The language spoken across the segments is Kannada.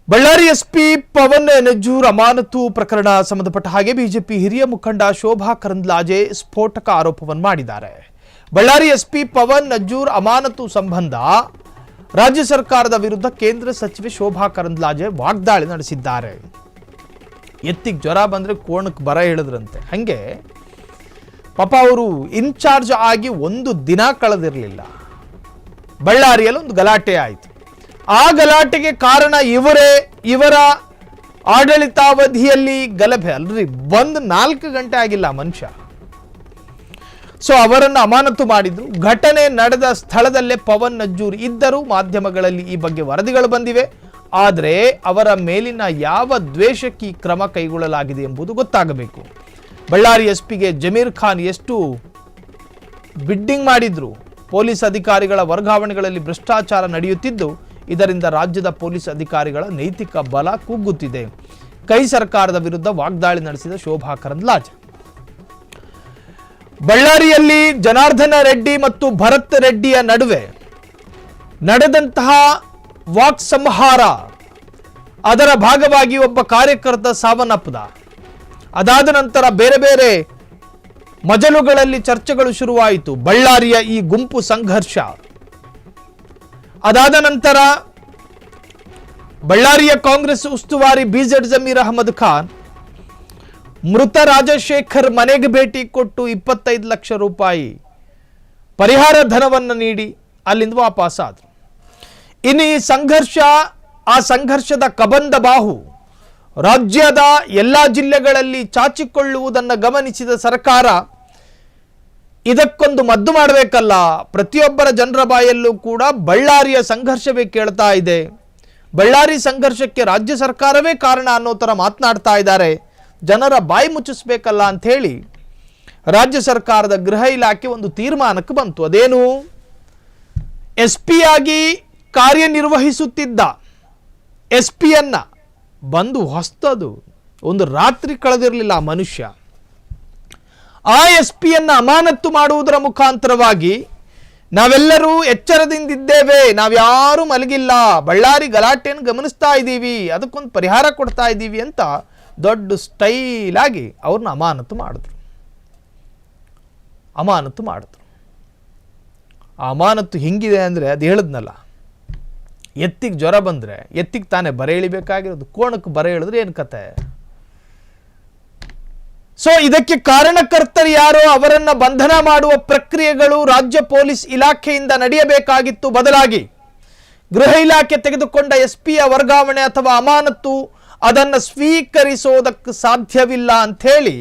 ಬಳ್ಳಾರಿ ಎಸ್ಪಿ ಪವನ್ ನೆಜ್ಜೂರ್ ಅಮಾನತು ಪ್ರಕರಣ ಸಂಬಂಧಪಟ್ಟ ಹಾಗೆ ಬಿಜೆಪಿ ಹಿರಿಯ ಮುಖಂಡ ಶೋಭಾ ಕರಂದ್ಲಾಜೆ ಸ್ಫೋಟಕ ಆರೋಪವನ್ನು ಮಾಡಿದ್ದಾರೆ. ಬಳ್ಳಾರಿ ಎಸ್ಪಿ ಪವನ್ ನೆಜ್ಜೂರ್ ಅಮಾನತು ಸಂಬಂಧ ರಾಜ್ಯ ಸರ್ಕಾರದ ವಿರುದ್ಧ ಕೇಂದ್ರ ಸಚಿವೆ ಶೋಭಾ ಕರಂದ್ಲಾಜೆ ವಾಗ್ದಾಳಿ ನಡೆಸಿದ್ದಾರೆ. ಎತ್ತಿಗೆ ಜ್ವರ ಬಂದ್ರೆ ಕೋಣಕ್ಕೆ ಬರ ಹೇಳಿದ್ರಂತೆ. ಹಂಗೆ ಪಾಪ ಅವರು ಇನ್ಚಾರ್ಜ್ ಆಗಿ ಒಂದು ದಿನ ಕಳೆದಿರಲಿಲ್ಲ. ಬಳ್ಳಾರಿಯಲ್ಲಿ ಒಂದು ಗಲಾಟೆ ಆಯಿತು. ಆ ಗಲಾಟೆಗೆ ಕಾರಣ ಇವರ ಆಡಳಿತಾವಧಿಯಲ್ಲಿ ಗಲಭೆ ಅಲ್ರಿ. ಬಂದು 4 ಗಂಟೆ ಆಗಿಲ್ಲ ಮನುಷ್ಯ. ಸೊ ಅವರನ್ನು ಅಮಾನತು ಮಾಡಿದ್ರು. ಘಟನೆ ನಡೆದ ಸ್ಥಳದಲ್ಲೇ ಪವನ್ ನೆಜ್ಜೂರ್ ಇದ್ದರು. ಮಾಧ್ಯಮಗಳಲ್ಲಿ ಈ ಬಗ್ಗೆ ವರದಿಗಳು ಬಂದಿವೆ. ಆದರೆ ಅವರ ಮೇಲಿನ ಯಾವ ದ್ವೇಷಕ್ಕೆ ಕ್ರಮ ಕೈಗೊಳ್ಳಲಾಗಿದೆ ಎಂಬುದು ಗೊತ್ತಾಗಬೇಕು. ಬಳ್ಳಾರಿ ಎಸ್ಪಿಗೆ ಜಮೀರ್ ಖಾನ್ ಎಷ್ಟು ಬಿಡ್ಡಿಂಗ್ ಮಾಡಿದ್ರು. ಪೊಲೀಸ್ ಅಧಿಕಾರಿಗಳ ವರ್ಗಾವಣೆಗಳಲ್ಲಿ ಭ್ರಷ್ಟಾಚಾರ ನಡೆಯುತ್ತಿದ್ದು ಇದರಿಂದ ರಾಜ್ಯದ ಪೊಲೀಸ್ ಅಧಿಕಾರಿಗಳ ನೈತಿಕ ಬಲ ಕುಗ್ಗುತ್ತಿದೆ. ಕೈ ಸರ್ಕಾರದ ವಿರುದ್ಧ ವಾಗ್ದಾಳಿ ನಡೆಸಿದ ಶೋಭಾ ಕರಂದ್ಲಾಜೆ. ಬಳ್ಳಾರಿಯಲ್ಲಿ ಜನಾರ್ದನ ರೆಡ್ಡಿ ಮತ್ತು ಭರತ್ ರೆಡ್ಡಿಯ ನಡುವೆ ನಡೆದಂತಹ ವಾಕ್ ಸಂಹಾರ, ಅದರ ಭಾಗವಾಗಿ ಒಬ್ಬ ಕಾರ್ಯಕರ್ತ ಸಾವನ್ನಪ್ಪದ. ಅದಾದ ನಂತರ ಬೇರೆ ಬೇರೆ ಮಜಲುಗಳಲ್ಲಿ ಚರ್ಚೆಗಳು ಶುರುವಾಯಿತು. ಬಳ್ಳಾರಿಯ ಈ ಗುಂಪು ಸಂಘರ್ಷ ಅದಾದ ನಂತರ ಬಳ್ಳಾರಿಯ ಕಾಂಗ್ರೆಸ್ ಉಸ್ತುವಾರಿ ಬಿಜೆಡ್ ಜಮೀರ್ ಅಹಮದ್ ಖಾನ್ ಮೃತ ರಾಜಶೇಖರ್ ಮನೆಗೆ ಭೇಟಿ ಕೊಟ್ಟು 25 ಲಕ್ಷ ರೂಪಾಯಿ ಪರಿಹಾರ ಧನವನ್ನು ನೀಡಿ ಅಲ್ಲಿಂದ ವಾಪಸ್ಸಾದರು. ಇನ್ನು ಈ ಸಂಘರ್ಷ, ಆ ಸಂಘರ್ಷದ ಕಬಂದ ಬಾಹು ರಾಜ್ಯದ ಎಲ್ಲ ಜಿಲ್ಲೆಗಳಲ್ಲಿ ಚಾಚಿಕೊಳ್ಳುವುದನ್ನು ಗಮನಿಸಿದ ಸರ್ಕಾರ ಇದಕ್ಕೊಂದು ಮದ್ದು ಮಾಡಬೇಕಲ್ಲ. ಪ್ರತಿಯೊಬ್ಬರ ಜನರ ಬಾಯಲ್ಲೂ ಕೂಡ ಬಳ್ಳಾರಿಯ ಸಂಘರ್ಷವೇ ಕೇಳ್ತಾ ಇದೆ. ಬಳ್ಳಾರಿ ಸಂಘರ್ಷಕ್ಕೆ ರಾಜ್ಯ ಸರ್ಕಾರವೇ ಕಾರಣ ಅನ್ನೋ ಥರ ಮಾತನಾಡ್ತಾ ಇದ್ದಾರೆ. ಜನರ ಬಾಯಿ ಮುಚ್ಚಿಸ್ಬೇಕಲ್ಲ ಅಂಥೇಳಿ ರಾಜ್ಯ ಸರ್ಕಾರದ ಗೃಹ ಇಲಾಖೆ ಒಂದು ತೀರ್ಮಾನಕ್ಕೆ ಬಂತು. ಅದೇನು, ಎಸ್ಪಿಯಾಗಿ ಕಾರ್ಯನಿರ್ವಹಿಸುತ್ತಿದ್ದ ಎಸ್ಪಿಯನ್ನ ಬಂದು ಹೊಸ್ತದು ಒಂದು ರಾತ್ರಿ ಕಳೆದಿರಲಿಲ್ಲ ಮನುಷ್ಯ. ಆ ಎಸ್ಪಿಯನ್ನ ಅಮಾನತು ಮಾಡುವುದರ ಮುಖಾಂತರವಾಗಿ ನಾವೆಲ್ಲರೂ ಎಚ್ಚರದಿಂದಿದ್ದೇವೆ, ನಾವ್ಯಾರೂ ಮಲಗಿಲ್ಲ, ಬಳ್ಳಾರಿ ಗಲಾಟೆಯನ್ನು ಗಮನಿಸ್ತಾ ಇದ್ದೀವಿ, ಅದಕ್ಕೊಂದು ಪರಿಹಾರ ಕೊಡ್ತಾ ಇದ್ದೀವಿ ಅಂತ ದೊಡ್ಡ ಸ್ಟೈಲ್ ಆಗಿ ಅವ್ರನ್ನ ಅಮಾನತು ಮಾಡಿದ್ರು. ಆ ಅಮಾನತು ಹಿಂಗಿದೆ ಅಂದರೆ ಅದು ಹೇಳಿದ್ನಲ್ಲ, ಎತ್ತಿಗೆ ಜ್ವರ ಬಂದರೆ ಎತ್ತಿಗೆ ತಾನೇ ಬರೆ ಎಳಿಬೇಕಾಗಿರೋದು, ಕೋಣಕ್ಕೆ ಬರೆ ಎಳಿದ್ರೆ ಏನು ಕತೆ. ಸೊ ಇದಕ್ಕೆ ಕಾರಣಕರ್ತರು ಯಾರೋ ಅವರನ್ನ ಬಂಧನ ಮಾಡುವ ಪ್ರಕ್ರಿಯೆಗಳು ರಾಜ್ಯ ಪೊಲೀಸ್ ಇಲಾಖೆಯಿಂದ ನಡೆಯಬೇಕಾಗಿತ್ತು. ಬದಲಾಗಿ ಗೃಹ ಇಲಾಖೆ ತೆಗೆದುಕೊಂಡ ಎಸ್ಪಿಯ ವರ್ಗಾವಣೆ ಅಥವಾ ಅಮಾನತು ಅದನ್ನು ಸ್ವೀಕರಿಸೋದಕ್ಕೆ ಸಾಧ್ಯವಿಲ್ಲ ಅಂಥೇಳಿ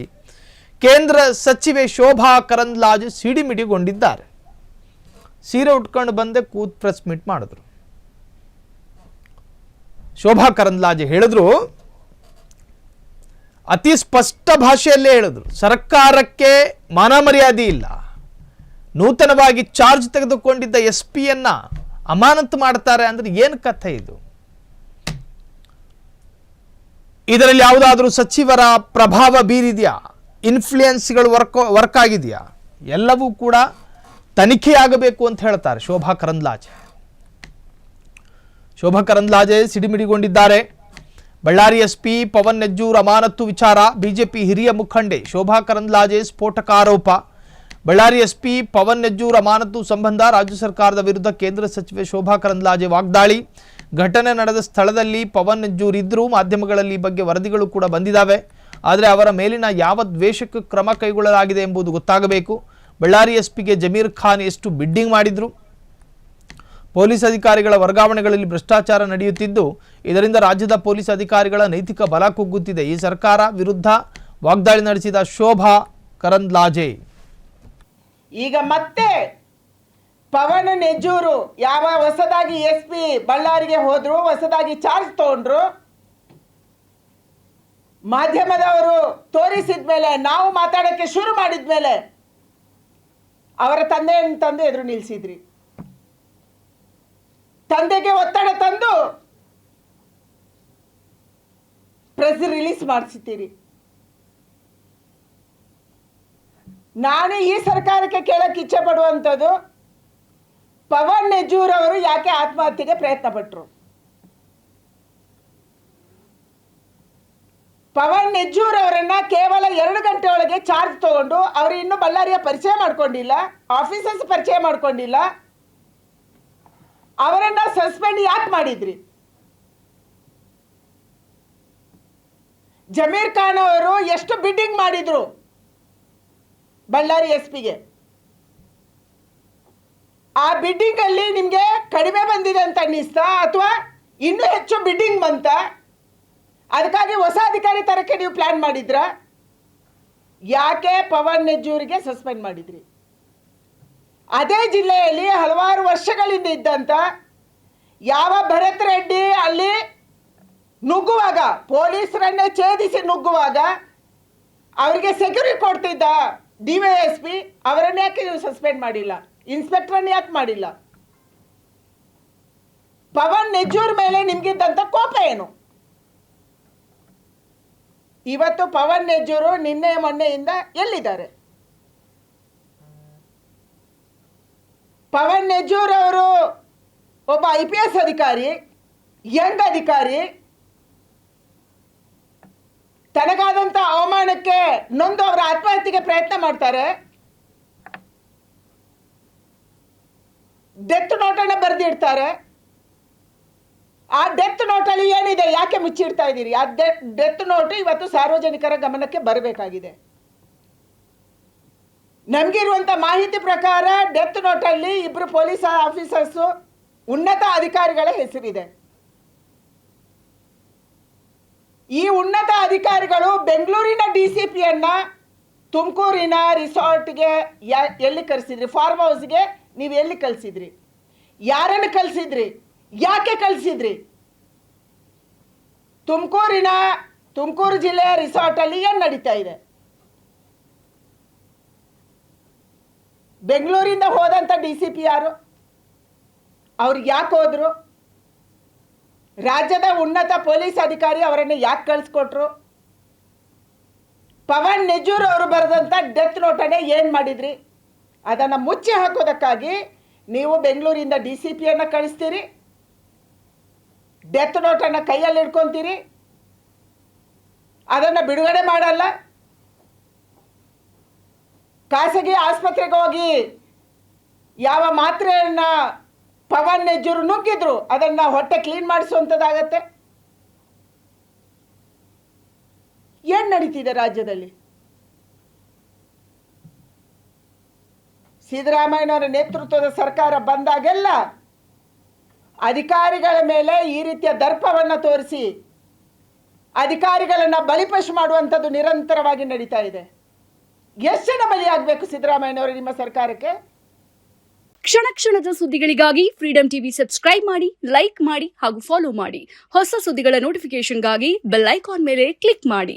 ಕೇಂದ್ರ ಸಚಿವೆ ಶೋಭಾ ಕರಂದ್ಲಾಜೆ ಸಿಡಿಮಿಡಿಗೊಂಡಿದ್ದಾರೆ. ಸೀರೆ ಉಟ್ಕೊಂಡು ಬಂದೆ ಕೂತ್ ಪ್ರೆಸ್ ಮೀಟ್ ಮಾಡಿದ್ರು. ಶೋಭಾ ಕರಂದ್ಲಾಜೆ ಹೇಳಿದ್ರು, ಅತಿ ಸ್ಪಷ್ಟ ಭಾಷೆಯಲ್ಲೇ ಹೇಳಿದ್ರು, ಸರ್ಕಾರಕ್ಕೆ ಮಾನ ಮರ್ಯಾದೆ ಇಲ್ಲ. ನೂತನವಾಗಿ ಚಾರ್ಜ್ ತೆಗೆದುಕೊಂಡಿದ್ದ ಎಸ್ಪಿಯನ್ನ ಅಮಾನತು ಮಾಡ್ತಾರೆ ಅಂದ್ರೆ ಏನು ಕಥೆ ಇದು? ಇದರಲ್ಲಿ ಯಾವುದಾದ್ರೂ ಸಚಿವರ ಪ್ರಭಾವ ಬೀರಿದೆಯಾ? ಇನ್ಫ್ಲೂಯೆನ್ಸ್ಗಳು ವರ್ಕ್ ಆಗಿದೆಯಾ? ಎಲ್ಲವೂ ಕೂಡ ತನಿಖೆಯಾಗಬೇಕು ಅಂತ ಹೇಳ್ತಾರೆ ಶೋಭಾ ಕರಂದ್ಲಾಜೆ. ಶೋಭಾ ಕರಂದ್ಲಾಜೆ ಸಿಡಿಮಿಡಿಗೊಂಡಿದ್ದಾರೆ. ಬಳ್ಳಾರಿ ಎಸ್ಪಿ ಪವನ್ ನೆಜ್ಜೂರ್ ಅಮಾನತು ವಿಚಾರ, ಬಿಜೆಪಿ ಹಿರಿಯ ಮುಖಂಡೆ ಶೋಭಾ ಕರಂದ್ಲಾಜೆ ಸ್ಫೋಟಕ ಆರೋಪ. ಬಳ್ಳಾರಿ ಎಸ್ಪಿ ಪವನ್ ನೆಜ್ಜೂರ್ ಅಮಾನತು ಸಂಬಂಧ ರಾಜ್ಯ ಸರ್ಕಾರದ ವಿರುದ್ಧ ಕೇಂದ್ರ ಸಚಿವೆ ಶೋಭಾ ಕರಂದ್ಲಾಜೆ ವಾಗ್ದಾಳಿ. ಘಟನೆ ನಡೆದ ಸ್ಥಳದಲ್ಲಿ ಪವನ್ ನೆಜ್ಜೂರ್ ಇದ್ದರು. ಮಾಧ್ಯಮಗಳಲ್ಲಿ ಈ ಬಗ್ಗೆ ವರದಿಗಳು ಕೂಡ ಬಂದಿದ್ದಾವೆ. ಆದರೆ ಅವರ ಮೇಲಿನ ಯಾವ ದ್ವೇಷಕ್ಕೆ ಕ್ರಮ ಕೈಗೊಳ್ಳಲಾಗಿದೆ ಎಂಬುದು ಗೊತ್ತಾಗಬೇಕು. ಬಳ್ಳಾರಿ ಎಸ್ಪಿಗೆ ಜಮೀರ್ ಖಾನ್ ಎಷ್ಟು ಬಿಡ್ಡಿಂಗ್ ಮಾಡಿದ್ರು. ಪೊಲೀಸ್ ಅಧಿಕಾರಿಗಳ ವರ್ಗಾವಣೆಗಳಲ್ಲಿ ಭ್ರಷ್ಟಾಚಾರ ನಡೆಯುತ್ತಿದ್ದು ಇದರಿಂದ ರಾಜ್ಯದ ಪೊಲೀಸ್ ಅಧಿಕಾರಿಗಳ ನೈತಿಕ ಬಲ ಕುಗ್ಗುತ್ತಿದೆ. ಈ ಸರ್ಕಾರ ವಿರುದ್ಧ ವಾಗ್ದಾಳಿ ನಡೆಸಿದ ಶೋಭಾ ಕರಂದ್ಲಾಜೆ. ಈಗ ಮತ್ತೆ ಪವನ್ ನೆಜ್ಜೂರು ಯಾವ ಹೊಸದಾಗಿ ಎಸ್ಪಿ ಬಳ್ಳಾರಿಗೆ ಹೋದ್ರು, ಹೊಸದಾಗಿ ಚಾರ್ಜ್ ತಗೊಂಡ್ರು, ಮಾಧ್ಯಮದವರು ತೋರಿಸಿದ ಮೇಲೆ, ನಾವು ಮಾತಾಡೋಕ್ಕೆ ಶುರು ಮಾಡಿದ ಮೇಲೆ ಅವರ ತಂದೆಯನ್ನು ತಂದು ಎದುರು ನಿಲ್ಲಿಸಿದ್ರಿ. ತಂದೆಗೆ ಒತ್ತಡ ತಂದು ಪ್ರೆಸ್ ರಿಲೀಸ್ ಮಾಡಿಸ್ತೀರಿ. ನಾನು ಈ ಸರ್ಕಾರಕ್ಕೆ ಕೇಳಕ್ಕೆ ಇಚ್ಛೆ ಪಡುವಂಥದ್ದು, ಪವನ್ ನೆಜ್ಜೂರ್ ಅವರು ಯಾಕೆ ಆತ್ಮಹತ್ಯೆಗೆ ಪ್ರಯತ್ನ ಪಟ್ಟರು? ಪವನ್ ನೆಜ್ಜೂರ್ ಅವರನ್ನ ಕೇವಲ 2 ಗಂಟೆ ಒಳಗೆ ಚಾರ್ಜ್ ತಗೊಂಡು ಅವರು ಇನ್ನೂ ಬಳ್ಳಾರಿಯ ಪರಿಚಯ ಮಾಡ್ಕೊಂಡಿಲ್ಲ, ಆಫೀಸರ್ಸ್ ಪರಿಚಯ ಮಾಡ್ಕೊಂಡಿಲ್ಲ, ಅವರನ್ನ ಸಸ್ಪೆಂಡ್ ಯಾಕೆ ಮಾಡಿದ್ರಿ? ಜಮೀರ್ ಖಾನ್ ಅವರು ಎಷ್ಟು ಬಿಡ್ಡಿಂಗ್ ಮಾಡಿದ್ರು ಬಳ್ಳಾರಿ SP-ಗೆ? ಆ ಬಿಡ್ಡಿಂಗ್ ಅಲ್ಲಿ ನಿಮಗೆ ಕಡಿಮೆ ಬಂದಿದೆ ಅಂತ ಅನ್ನಿಸ್ತಾ ಅಥವಾ ಇನ್ನೂ ಹೆಚ್ಚು ಬಿಡ್ಡಿಂಗ್ ಬಂತ? ಅದಕ್ಕಾಗಿ ಹೊಸ ಅಧಿಕಾರಿ ತರಕ್ಕೆ ನೀವು ಪ್ಲಾನ್ ಮಾಡಿದ್ರ? ಯಾಕೆ ಪವನ್ ನೆಜ್ಜೂರಿಗೆ ಸಸ್ಪೆಂಡ್ ಮಾಡಿದ್ರಿ? ಅದೇ ಜಿಲ್ಲೆಯಲ್ಲಿ ಹಲವಾರು ವರ್ಷಗಳಿಂದ ಇದ್ದಂತ ಯಾವ ಭರತ್ ರೆಡ್ಡಿ ಅಲ್ಲಿ ನುಗ್ಗುವಾಗ, ಪೊಲೀಸರನ್ನೇ ಛೇದಿಸಿ ನುಗ್ಗುವಾಗ ಅವರಿಗೆ ಸೆಕ್ಯೂರಿಟಿ ಕೊಡ್ತಿದ್ದ DYSP ಅವರನ್ನ ಯಾಕೆ ನೀವು ಸಸ್ಪೆಂಡ್ ಮಾಡಿಲ್ಲ? ಇನ್ಸ್ಪೆಕ್ಟರ್ನ ಯಾಕೆ ಮಾಡಿಲ್ಲ? ಪವನ್ ನೆಜ್ಜೂರ್ ಮೇಲೆ ನಿಮ್ಗಿದ್ದಂತ ಕೋಪ ಏನು? ಇವತ್ತು ಪವನ್ ನೆಜ್ಜೂರು ನಿನ್ನೆ ಮೊನ್ನೆಯಿಂದ ಎಲ್ಲಿದ್ದಾರೆ? ಪವನ್ ನೆಜ್ಜೂರ್ ಅವರು ಒಬ್ಬ IPS ಅಧಿಕಾರಿ, ಯಂಗ್ ಅಧಿಕಾರಿ, ತನಗಾದಂಥ ಅವಮಾನಕ್ಕೆ ನೊಂದು ಅವರ ಆತ್ಮಹತ್ಯೆಗೆ ಪ್ರಯತ್ನ ಮಾಡ್ತಾರೆ. ಡೆತ್ ನೋಟನ್ನು ಬರೆದಿಡ್ತಾರೆ. ಆ ಡೆತ್ ನೋಟಲ್ಲಿ ಏನಿದೆ? ಯಾಕೆ ಮುಚ್ಚಿಡ್ತಾ ಇದ್ದೀರಿ? ಆ ಡೆತ್ ನೋಟ್ ಇವತ್ತು ಸಾರ್ವಜನಿಕರ ಗಮನಕ್ಕೆ ಬರಬೇಕಾಗಿದೆ. ನಮಗಿರುವಂಥ ಮಾಹಿತಿ ಪ್ರಕಾರ ಡೆತ್ ನೋಟಲ್ಲಿ 2 ಪೊಲೀಸ್ ಆಫೀಸರ್ಸು, ಉನ್ನತ ಅಧಿಕಾರಿಗಳ ಹೆಸರಿದೆ. ಈ ಉನ್ನತ ಅಧಿಕಾರಿಗಳು ಬೆಂಗಳೂರಿನ DCPಯನ್ನ ತುಮಕೂರಿನ ರಿಸಾರ್ಟ್ಗೆ ಎಲ್ಲಿ ಕಳಿಸಿದ್ರಿ? ಫಾರ್ಮ್ ಹೌಸ್ಗೆ ನೀವು ಎಲ್ಲಿ ಕಳಿಸಿದ್ರಿ? ಯಾರನ್ನು ಕಳಿಸಿದ್ರಿ? ಯಾಕೆ ಕಳಿಸಿದ್ರಿ? ತುಮಕೂರು ಜಿಲ್ಲೆಯ ರಿಸಾರ್ಟಲ್ಲಿ ಏನು ನಡೀತಾ ಇದೆ? ಬೆಂಗಳೂರಿಂದ ಹೋದಂಥ DCP ಯಾರು? ಅವ್ರಿಗೆ ಯಾಕೆ ಹೋದ್ರು? ರಾಜ್ಯದ ಉನ್ನತ ಪೊಲೀಸ್ ಅಧಿಕಾರಿ ಅವರನ್ನು ಯಾಕೆ ಕಳಿಸ್ಕೊಟ್ರು? ಪವನ್ ನೆಜ್ಜೂರ್ ಅವರು ಬರೆದಂಥ ಡೆತ್ ನೋಟನ್ನೇ ಏನು ಮಾಡಿದ್ರಿ? ಅದನ್ನು ಮುಚ್ಚಿ ಹಾಕೋದಕ್ಕಾಗಿ ನೀವು ಬೆಂಗಳೂರಿಂದ DCPಯನ್ನು ಕಳಿಸ್ತೀರಿ, ಡೆತ್ ನೋಟನ್ನು ಕೈಯಲ್ಲಿ ಇಟ್ಕೊತೀರಿ, ಅದನ್ನು ಬಿಡುಗಡೆ ಮಾಡಲ್ಲ. ಖಾಸಗಿ ಆಸ್ಪತ್ರೆಗೆ ಹೋಗಿ ಯಾವ ಮಾತ್ರೆಯನ್ನು ಪವನ್ ನೆಜ್ಜೂರು ನುಗ್ಗಿದ್ರು ಅದನ್ನು ಹೊಟ್ಟೆ ಕ್ಲೀನ್ ಮಾಡಿಸುವಂಥದ್ದಾಗತ್ತೆ. ಏನು ನಡೀತಿದೆ ರಾಜ್ಯದಲ್ಲಿ? ಸಿದ್ದರಾಮಯ್ಯನವರ ನೇತೃತ್ವದ ಸರ್ಕಾರ ಬಂದಾಗೆಲ್ಲ ಅಧಿಕಾರಿಗಳ ಮೇಲೆ ಈ ರೀತಿಯ ದರ್ಪವನ್ನು ತೋರಿಸಿ ಅಧಿಕಾರಿಗಳನ್ನು ಬಲಿಪಶು ಮಾಡುವಂಥದ್ದು ನಿರಂತರವಾಗಿ ನಡೀತಾ ಇದೆ. ಎಷ್ಟು ಜನ ಬಲಿಯಾಗಬೇಕು ಸಿದ್ದರಾಮಯ್ಯನವರು ನಿಮ್ಮ ಸರ್ಕಾರಕ್ಕೆ? ಕ್ಷಣ ಕ್ಷಣದ ಸುದ್ದಿಗಳಿಗಾಗಿ ಫ್ರೀಡಂ ಟಿವಿ ಸಬ್ಸ್ಕ್ರೈಬ್ ಮಾಡಿ, ಲೈಕ್ ಮಾಡಿ ಹಾಗೂ ಫಾಲೋ ಮಾಡಿ. ಹೊಸ ಸುದ್ದಿಗಳ ನೋಟಿಫಿಕೇಶನ್ಗಾಗಿ ಬೆಲ್ ಐಕಾನ್ ಮೇಲೆ ಕ್ಲಿಕ್ ಮಾಡಿ.